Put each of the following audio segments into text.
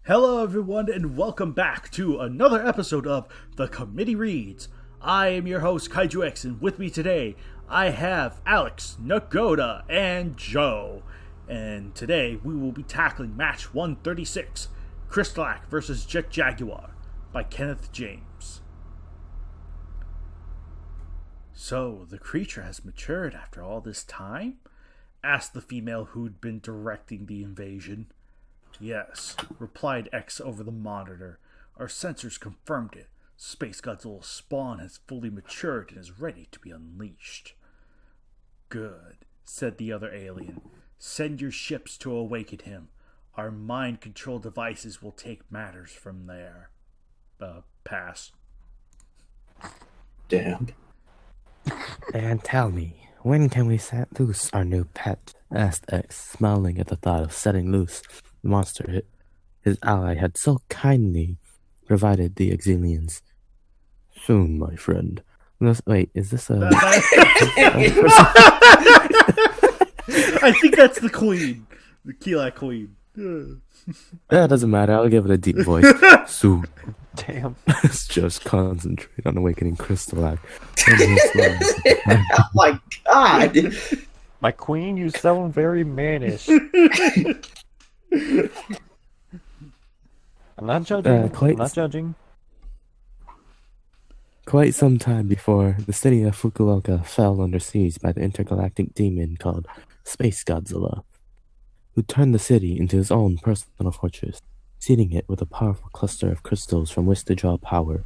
Hello, everyone, and welcome back to another episode of The Committee Reads. I am your host, KWCs, and with me today, I have Alex, Nagoda, and Joe. And today, we will be tackling match 136, Krystalak vs. Jaguar, by Kenneth James. So, the creature has matured after all this time? Asked the female who'd been directing the invasion. Yes, replied X over the monitor. Our sensors confirmed it. Space Godzilla's spawn has fully matured and is ready to be unleashed. Good, said the other alien. Send your ships to awaken him. Our mind control devices will take matters from there. Pass. Damn. And tell me, when can we set loose our new pet? Asked X, smiling at the thought of setting loose the monster his ally had so kindly provided the Exilians. Soon, my friend. Wait, is this a... I think that's the queen. The Krystalak queen. That doesn't matter, I'll give it a deep voice. Soon. Damn. Let's just concentrate on awakening Krystalak. Oh my god! My queen, you sound very mannish. I'm not judging. I'm not judging. Quite some time before, the city of Fukuoka fell under siege by the intergalactic demon called Space Godzilla, who turned the city into his own personal fortress, seeding it with a powerful cluster of crystals from which to draw power.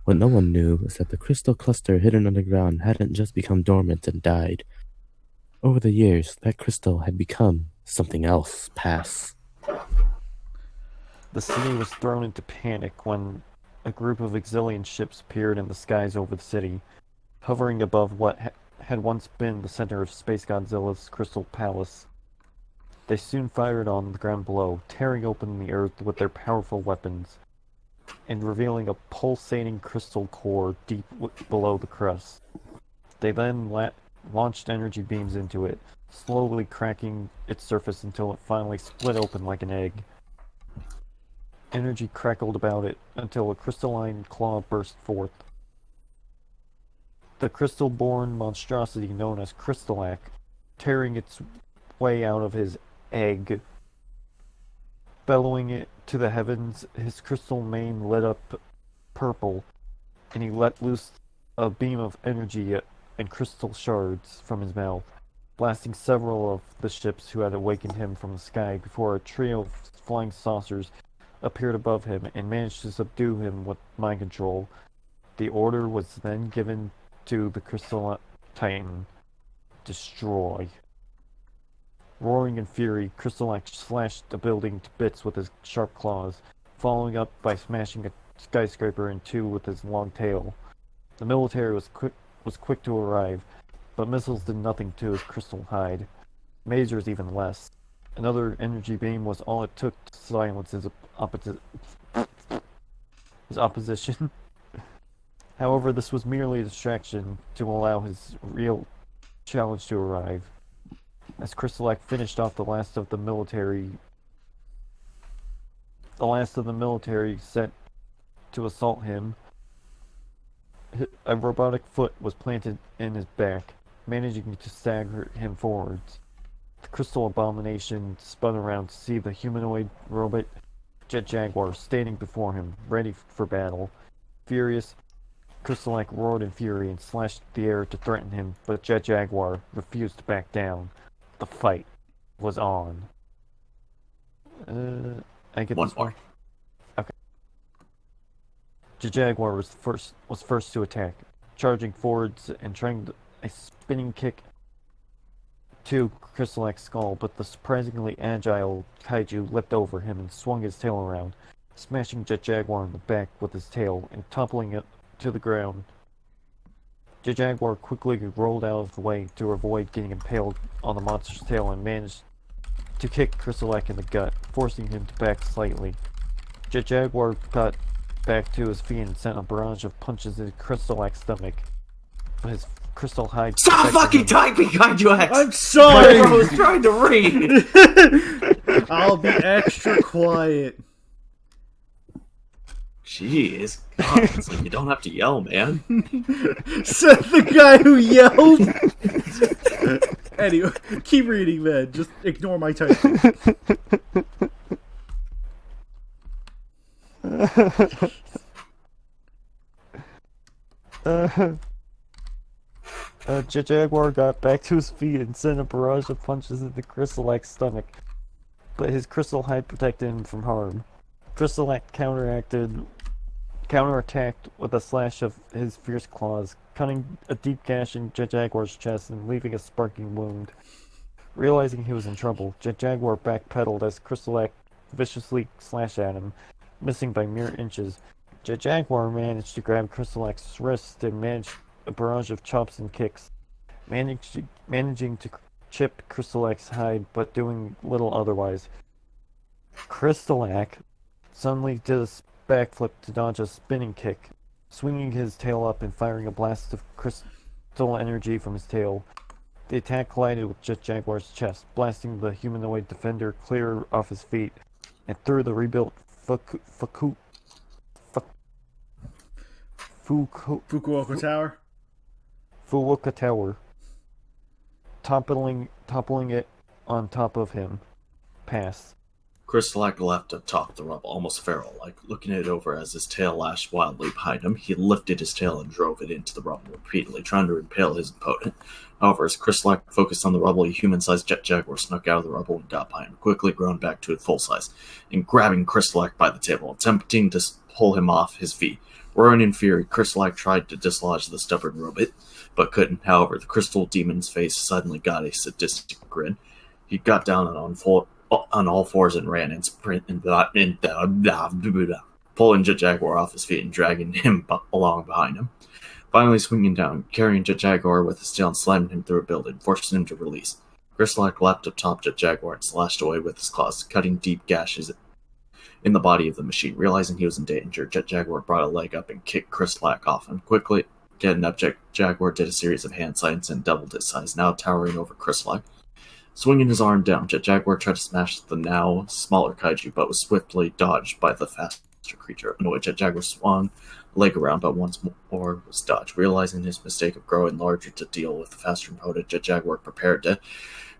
What no one knew was that the crystal cluster hidden underground hadn't just become dormant and died. Over the years, that crystal had become something else. Pass. The city was thrown into panic when a group of Exilian ships appeared in the skies over the city, hovering above what had once been the center of Space Godzilla's crystal palace. They soon fired on the ground below, tearing open the earth with their powerful weapons, and revealing a pulsating crystal core deep below the crust. They then launched energy beams into it, slowly cracking its surface until it finally split open like an egg. Energy crackled about it until a crystalline claw burst forth. The crystal-born monstrosity known as Krystalak, tearing its way out of his egg. Bellowing it to the heavens, his crystal mane lit up purple, and he let loose a beam of energy and crystal shards from his mouth, blasting several of the ships who had awakened him from the sky before a trio of flying saucers appeared above him and managed to subdue him with mind control. The order was then given to the Crystal Titan. Destroy. Roaring in fury, Krystalak slashed a building to bits with his sharp claws, following up by smashing a skyscraper in two with his long tail. The military was quick to arrive, but missiles did nothing to his crystal hide. Masers even less. Another energy beam was all it took to silence his opposition. However, this was merely a distraction to allow his real challenge to arrive. As Krystalak finished off the last of the military sent to assault him, a robotic foot was planted in his back, managing to stagger him forwards. The crystal abomination spun around to see the humanoid robot Jaguar standing before him, ready for battle. Furious, Krystalak roared in fury and slashed the air to threaten him, but Jaguar refused to back down. The fight was on. I get One this more. one. Okay. Jaguar was first to attack, charging forwards and trying a spinning kick to Krystalak's skull, but the surprisingly agile Kaiju leapt over him and swung his tail around, smashing Jaguar in the back with his tail and toppling it to the ground. Jaguar quickly rolled out of the way to avoid getting impaled on the monster's tail and managed to kick Krystalak in the gut, forcing him to back slightly. Jaguar got back to his feet and sent a barrage of punches into Krystalak's stomach, but his crystal hide. Stop protecting fucking him. typing, Kaiju X! I'm sorry! I was trying to read! I'll be extra quiet. Jeez. God, it's like you don't have to yell, man. Said the guy who yelled. Anyway, keep reading, man. Just ignore my typing. Jaguar got back to his feet and sent a barrage of punches into Krystalak's stomach, but his crystal hide protected him from harm. Krystalak counterattacked with a slash of his fierce claws, cutting a deep gash in Jaguar's chest and leaving a sparking wound. Realizing he was in trouble, Jaguar backpedaled as Krystalak viciously slashed at him, missing by mere inches. Jaguar managed to grab Krystalak's wrist and managed a barrage of chops and kicks, managing to chip Krystalak's hide, but doing little otherwise. Krystalak suddenly did a backflip to dodge a spinning kick, swinging his tail up and firing a blast of crystal energy from his tail. The attack collided with Jaguar's chest, blasting the humanoid defender clear off his feet, and threw the rebuilt Fukuoka Tower. Fukuoka Tower, toppling it on top of him. Pass. Krystalak leapt atop the rubble, almost feral-like, looking it over as his tail lashed wildly behind him. He lifted his tail and drove it into the rubble repeatedly, trying to impale his opponent. However, as Krystalak focused on the rubble, a human-sized Jaguar snuck out of the rubble and got behind him, quickly grown back to its full size, and grabbing Krystalak by the tail, attempting to pull him off his feet. Roaring in fury, Krystalak tried to dislodge the stubborn robot, but couldn't. However, the crystal demon's face suddenly got a sadistic grin. He got down on all fours and ran and sprint pulling Jaguar off his feet and dragging him along behind him. Finally swinging down, carrying Jaguar with his tail and slamming him through a building, forcing him to release. Krystalak leapt atop Jaguar and slashed away with his claws, cutting deep gashes in the body of the machine. Realizing he was in danger, Jaguar brought a leg up and kicked Krystalak off, and quickly getting up, Jaguar did a series of hand signs and doubled his size, now towering over Krystalak. Swinging his arm down, Jaguar tried to smash the now smaller Kaiju, but was swiftly dodged by the faster creature. Annoyed, Jaguar swung a leg around, but once more was dodged. Realizing his mistake of growing larger to deal with the faster opponent, Jaguar prepared to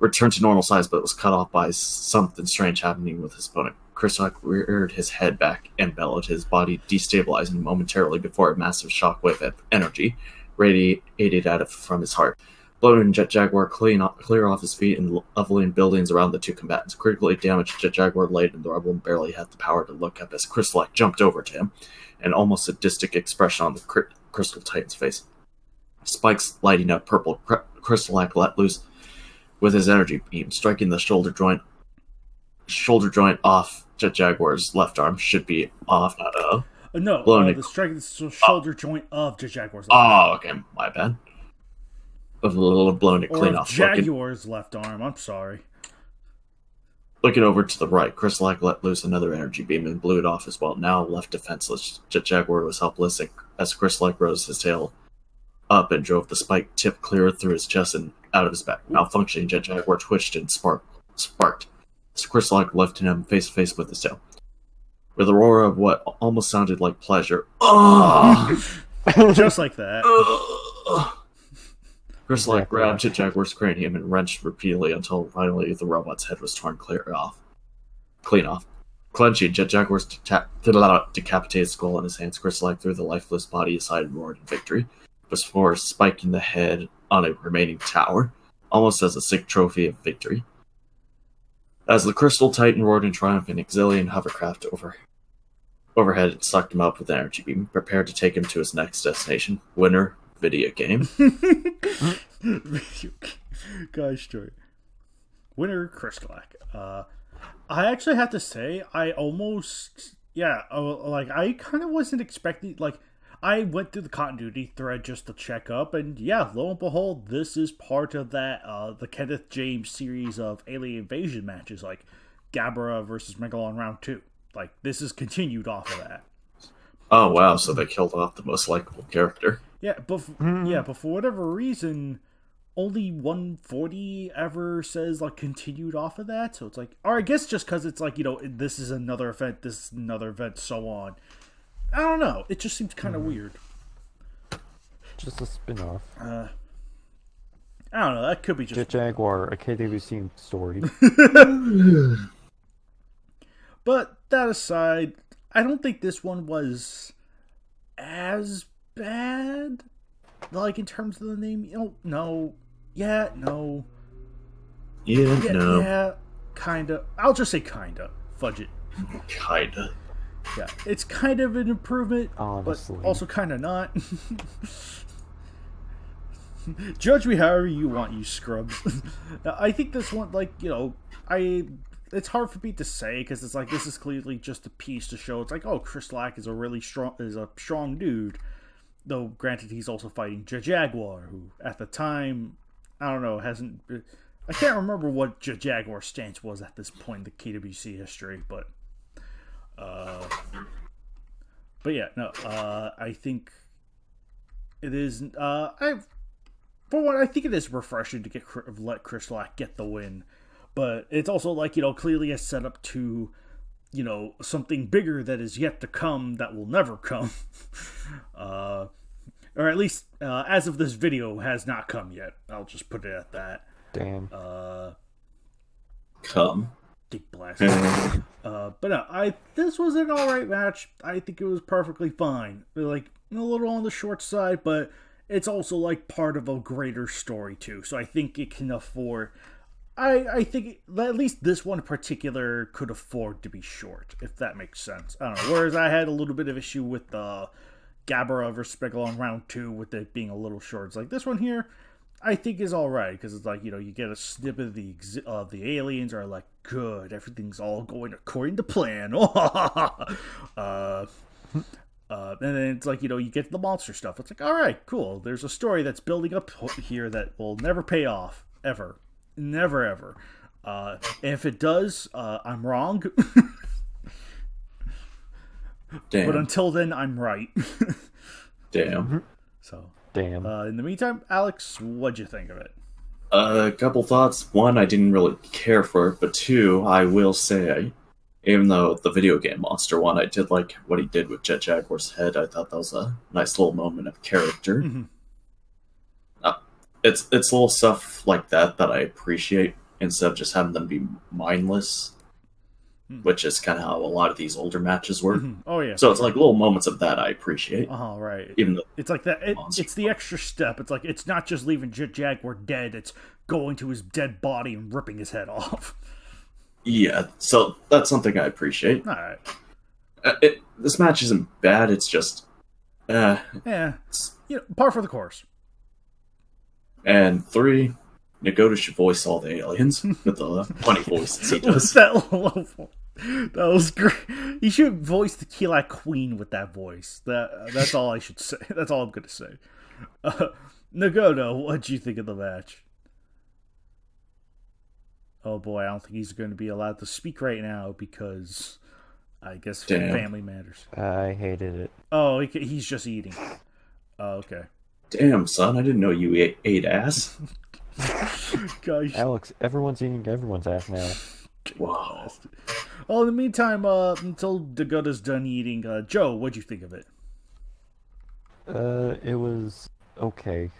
return to normal size, but was cut off by something strange happening with his opponent. Krystalak reared his head back and bellowed, his body destabilizing momentarily before a massive shockwave of energy radiated from his heart. Blowing Jaguar clear off his feet and leveling buildings around the two combatants. Critically damaged, Jaguar laid in the rubble and barely had the power to look up as Krystalak jumped over to him, an almost sadistic expression on the Crystal Titan's face. Spikes lighting up purple, Krystalak let loose with his energy beam, striking the shoulder joint off Jaguar's left arm. Should be off, not No, striking the shoulder joint of Jaguar's left arm. Oh, okay, my bad. A little blown it clean off. Jaguar's left arm, I'm sorry. Looking over to the right, Krystalak let loose another energy beam and blew it off as well. Now left defenseless, Jaguar was helpless as Krystalak rose his tail up and drove the spike tip clear through his chest and out of his back. Malfunctioning, Jaguar twitched and sparked. As Krystalak lifted him face to face with his tail. With a roar of what almost sounded like pleasure. Just like that. Krystalak grabbed Jaguar's cranium and wrenched repeatedly until finally the robot's head was torn clean off. Clenching, Jaguar's decapitated skull in his hands, Krystalak threw the lifeless body aside and roared in victory, before spiking the head on a remaining tower, almost as a sick trophy of victory. As the Crystal Titan roared in triumph, an Exilian hovercraft overhead it sucked him up with an energy beam, prepared to take him to his next destination. Winner, video game. Gosh, story. Winner, Krystalak. I actually have to say, I kind of wasn't expecting, I went through the continuity thread just to check up, and lo and behold, this is part of that, the Kenneth James series of alien invasion matches, like Gabra versus Megalon Round 2. This is continued off of that. Oh, wow, so they killed off the most likable character. Yeah, but for whatever reason, only 140 ever says like continued off of that. So it's like, or I guess just because it's like, you know, this is another event, so on. I don't know. It just seems kind of weird. Just a spin-off. I don't know. That could be just Jaguar, a KWC story. But that aside, I don't think this one was as bad. Like in terms of the name, no. Yeah, no. Yeah, kinda. I'll just say kinda. Fudge it. Kinda. Yeah, it's kind of an improvement, Honestly. but also kind of not. Judge me however you want, you scrubs. Now, I think this one, like, you know, it's hard for me to say because it's like this is clearly just a piece to show. It's like, oh, Krystalak is a strong dude. Though, granted, he's also fighting Jaguar, who at the time, I don't know, I can't remember what Jaguar's stance was at this point in the KWC history, but yeah, no, I think it is. For one, I think it is refreshing to let Krystalak get the win, but it's also like, you know, clearly a setup to, you know, something bigger that is yet to come that will never come, or at least as of this video has not come yet. I'll just put it at that. Damn. Come. Big blast. But no, this was an alright match. I think it was perfectly fine. Like, a little on the short side, but it's also like part of a greater story too. So I think it can afford. I think at least this one in particular could afford to be short, if that makes sense. I don't know. Whereas I had a little bit of issue with the Gabbara versus Speckle on round 2 with it being a little short. It's like this one here, I think is all right because it's like, you know, you get a snippet of the aliens are like, good, everything's all going according to plan. And then it's like, you know, you get the monster stuff. It's like, all right, cool. There's a story that's building up here that will never pay off ever, never ever. And if it does, I'm wrong. Damn. But until then, I'm right. Damn. So. Damn. In the meantime, Alex, what'd you think of it? A couple thoughts. One, I didn't really care for it, but two, I will say, even though the video game monster one, I did like what he did with Jaguar's head. I thought that was a nice little moment of character. Mm-hmm. It's little stuff like that I appreciate instead of just having them be mindless, which is kind of how a lot of these older matches work. Mm-hmm. Oh yeah. So it's like little moments of that I appreciate. Oh right. Even though it's like that. It's the extra step. It's like it's not just leaving Jaguar dead. It's going to his dead body and ripping his head off. Yeah. So that's something I appreciate. All right. This match isn't bad. It's just, yeah, you know, par for the course. And 3, Nagoda should voice all the aliens with the funny voices he does. That was great. He should voice the Krystalak Queen with that voice. That's all I should say. That's all I'm going to say. Nagoda, what'd you think of the match? Oh boy, I don't think he's going to be allowed to speak right now because I guess family matters. I hated it. Oh, he's just eating. Oh, okay. Damn, son, I didn't know you ate ass. Gosh. Alex, everyone's eating everyone's ass now. Wow. Well, in the meantime, until Nagoda's done eating, Joe, what'd you think of it? It was okay.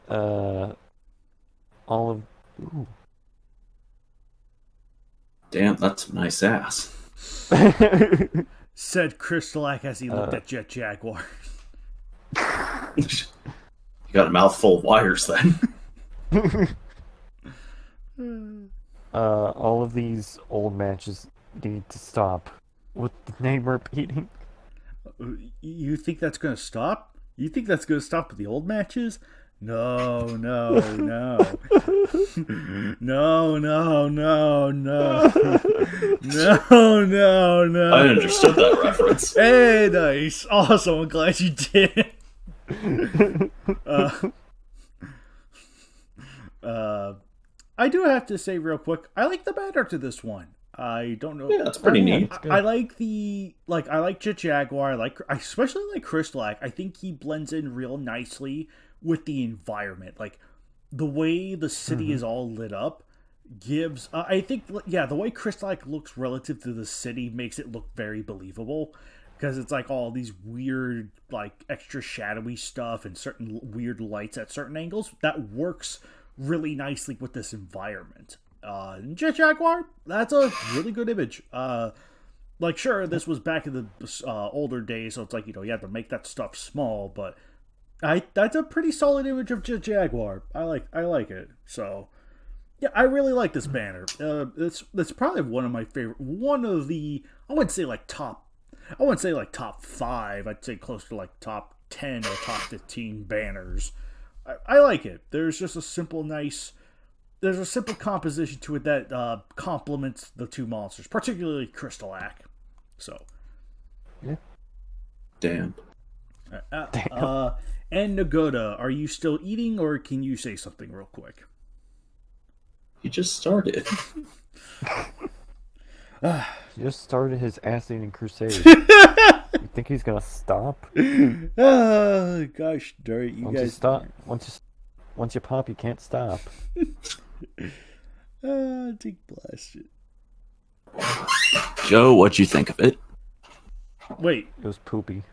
All of... Ooh. Damn, that's a nice ass. Said Krystalak as he looked at Jaguar. You got a mouthful of wires then. All of these old matches need to stop with the name repeating. You think that's going to stop? You think that's going to stop with the old matches? No. No. No, no, no. No. I understood that reference. Hey, nice. Awesome. I'm glad you did. I do have to say real quick, I like the banner to this one. I don't know. Yeah, that's pretty neat. I like I like Jaguar. I especially like Krystalak. I think he blends in real nicely with the environment. Like the way the city is all lit up gives. I think the way Krystalak looks relative to the city makes it look very believable. Because it's like all these weird, like extra shadowy stuff and certain weird lights at certain angles that works really nicely with this environment. Jaguar, that's a really good image. Like sure, this was back in the older days, so it's like you have to make that stuff small, but that's a pretty solid image of Jaguar. I like it. So yeah, I really like this banner. It's probably one of my favorite. One of the I wouldn't say like top 5. I'd say close to like top 10 or top 15 banners. I like it. There's just a simple composition to it that complements the two monsters, particularly Krystalak. So, yeah. Damn. And Nagoda, are you still eating, or can you say something real quick? He just started. He just started his ass-eating crusade. You think he's gonna stop? Oh, gosh darn it, Once you stop, once you pop, you can't stop. Take blast it. Joe, what'd you think of it? Wait. It was poopy.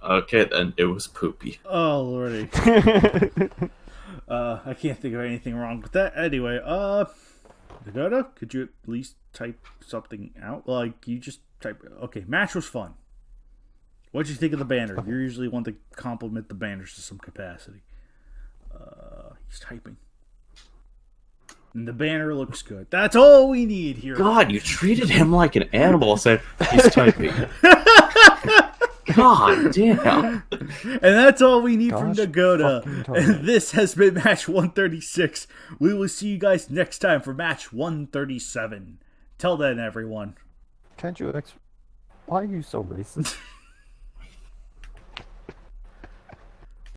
Okay, then it was poopy. Oh, lordy. I can't think of anything wrong with that. Anyway, Nagoda, could you at least type something out? Like, you just type... Okay, match was fun. What'd you think of the banner? You're usually one to compliment the banners to some capacity. He's typing. And the banner looks good. That's all we need here. God, you treated him like an animal. Said he's typing. God damn. And that's all we need from Nagoda. And this has been match 136. We will see you guys next time for match 137. Till then, everyone. Can't you why are you so racist?